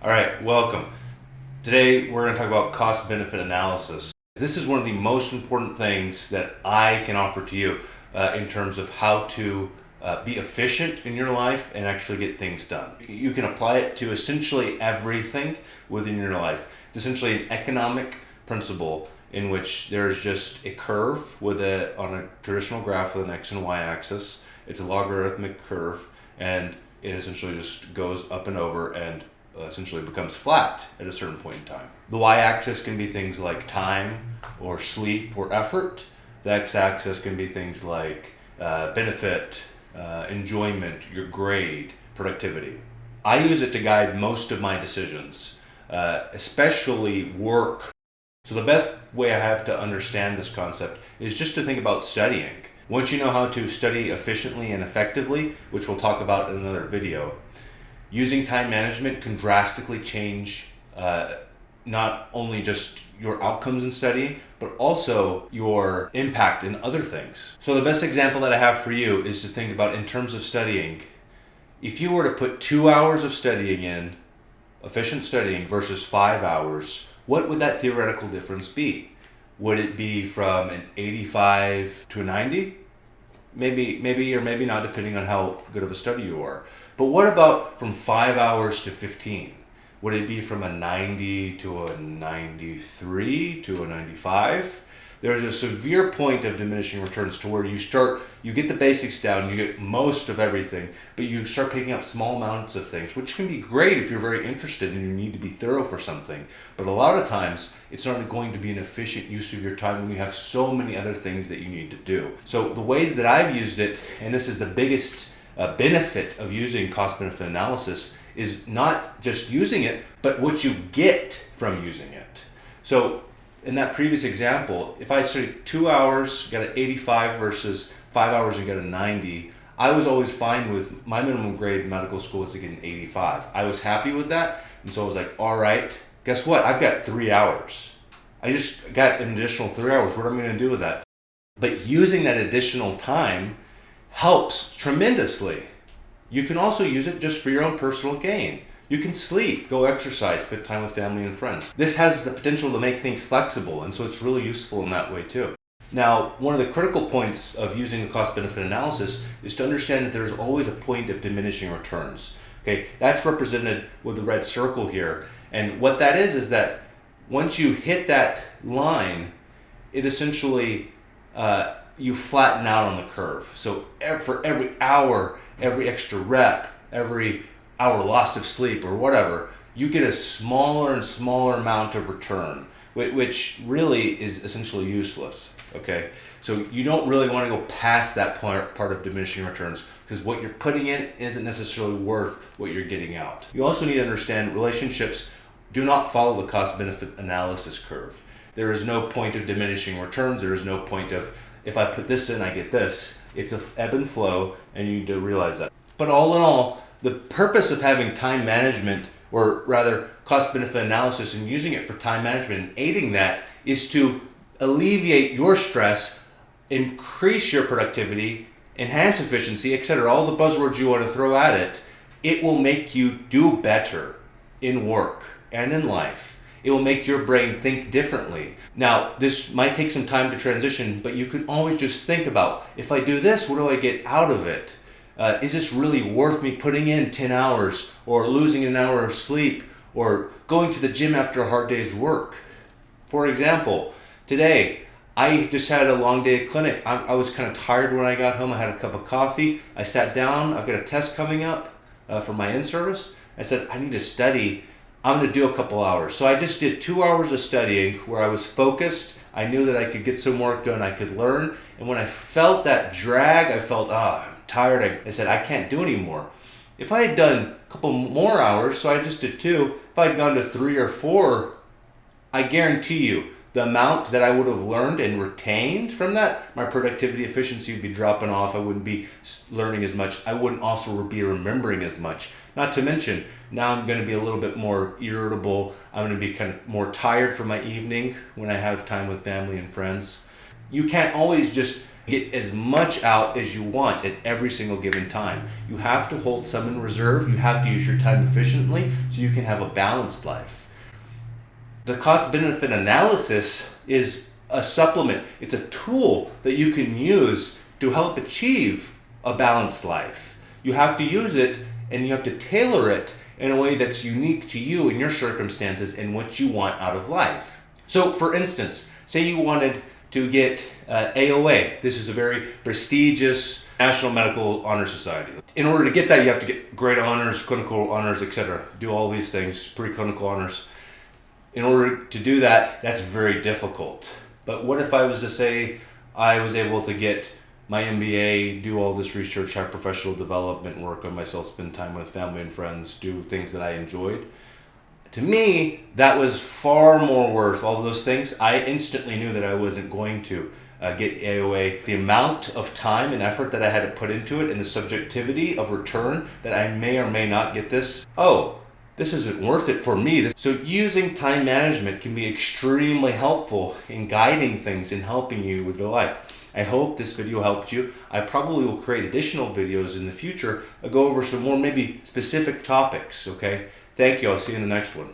All right, welcome. Today we're going to talk about cost benefit analysis. This is one of the most important things that I can offer to you in terms of how to be efficient in your life and actually get things done. You can apply it to essentially everything within your life. It's essentially an economic principle in which there's just a curve on a traditional graph with an x and y axis. It's a logarithmic curve, and it essentially just goes up and over and essentially becomes flat at a certain point in time. The y-axis can be things like time or sleep or effort. The x-axis can be things like benefit, enjoyment, your grade, productivity. I use it to guide most of my decisions, especially work. So the best way I have to understand this concept is just to think about studying. Once you know how to study efficiently and effectively, which we'll talk about in another video, using time management can drastically change not only just your outcomes in studying, but also your impact in other things. So the best example that I have for you is to think about in terms of studying. If you were to put 2 hours of studying in, efficient studying, versus 5 hours, what would that theoretical difference be? Would it be from an 85 to a 90? Maybe or maybe not, depending on how good of a study you are. But what about from 5 hours to 15? Would it be from a 90 to a 93 to a 95? There's a severe point of diminishing returns to where you get the basics down, you get most of everything, but you start picking up small amounts of things, which can be great if you're very interested and you need to be thorough for something. But a lot of times, it's not going to be an efficient use of your time when you have so many other things that you need to do. So the ways that I've used it, and this is the biggest benefit of using cost benefit analysis, is not just using it, but what you get from using it. So in that previous example, if I studied 2 hours, got an 85 versus 5 hours and got a 90, I was always fine with my minimum grade in medical school was to get an 85. I was happy with that, and so I was like, all right, guess what? I've got 3 hours. I just got an additional 3 hours. What am I going to do with that? But using that additional time helps tremendously. You can also use it just for your own personal gain. You can sleep, go exercise, spend time with family and friends. This has the potential to make things flexible, and so it's really useful in that way too. Now, one of the critical points of using the cost-benefit analysis is to understand that there's always a point of diminishing returns. Okay, that's represented with the red circle here, and what that is that once you hit that line, it essentially you flatten out on the curve. So for every hour, every extra rep, every hour lost of sleep or whatever, you get a smaller and smaller amount of return, which really is essentially useless. Okay, so you don't really want to go past that part of diminishing returns, because what you're putting in isn't necessarily worth what you're getting out. You also need to understand relationships do not follow the cost-benefit analysis curve. There is no point of diminishing returns. There is no point of, if I put this in, I get this. It's a ebb and flow, and you need to realize that. But all in all, the purpose of having time management, or rather cost-benefit analysis, and using it for time management and aiding that, is to alleviate your stress, increase your productivity, enhance efficiency, etc. All the buzzwords you want to throw at it. It will make you do better in work and in life. It will make your brain think differently. Now, this might take some time to transition, but you can always just think about, if I do this, what do I get out of it? Is this really worth me putting in 10 hours or losing an hour of sleep or going to the gym after a hard day's work? For example, today, I just had a long day at clinic. I was kind of tired when I got home. I had a cup of coffee. I sat down. I've got a test coming up for my in-service. I said, I need to study. I'm going to do a couple hours. So I just did 2 hours of studying where I was focused. I knew that I could get some work done. I could learn. And when I felt that drag, I felt, I'm tired. I said, I can't do anymore. If I had done a couple more hours, so I just did 2, if I had gone to 3 or 4, I guarantee you, the amount that I would have learned and retained from that, my productivity efficiency would be dropping off. I wouldn't be learning as much. I wouldn't also be remembering as much. Not to mention, now I'm going to be a little bit more irritable. I'm going to be kind of more tired for my evening when I have time with family and friends. You can't always just Get as much out as you want at every single given time. You have to hold some in reserve. You have to use your time efficiently so you can have a balanced life. The cost-benefit analysis is a supplement. It's a tool that you can use to help achieve a balanced life. You have to use it and you have to tailor it in a way that's unique to you and your circumstances and what you want out of life. So for instance, say you wanted to get AOA. This is a very prestigious National Medical Honor Society. In order to get that, you have to get grade honors, clinical honors, etc. Do all these things, pre-clinical honors. In order to do that, that's very difficult. But what if I was to say I was able to get my MBA, do all this research, have professional development, work on myself, spend time with family and friends, do things that I enjoyed? To me, that was far more worth all those things. I instantly knew that I wasn't going to get AOA. The amount of time and effort that I had to put into it and the subjectivity of return that I may or may not get this, this isn't worth it for me. So using time management can be extremely helpful in guiding things and helping you with your life. I hope this video helped you. I probably will create additional videos in the future that go over some more maybe specific topics, okay? Thank you. I'll see you in the next one.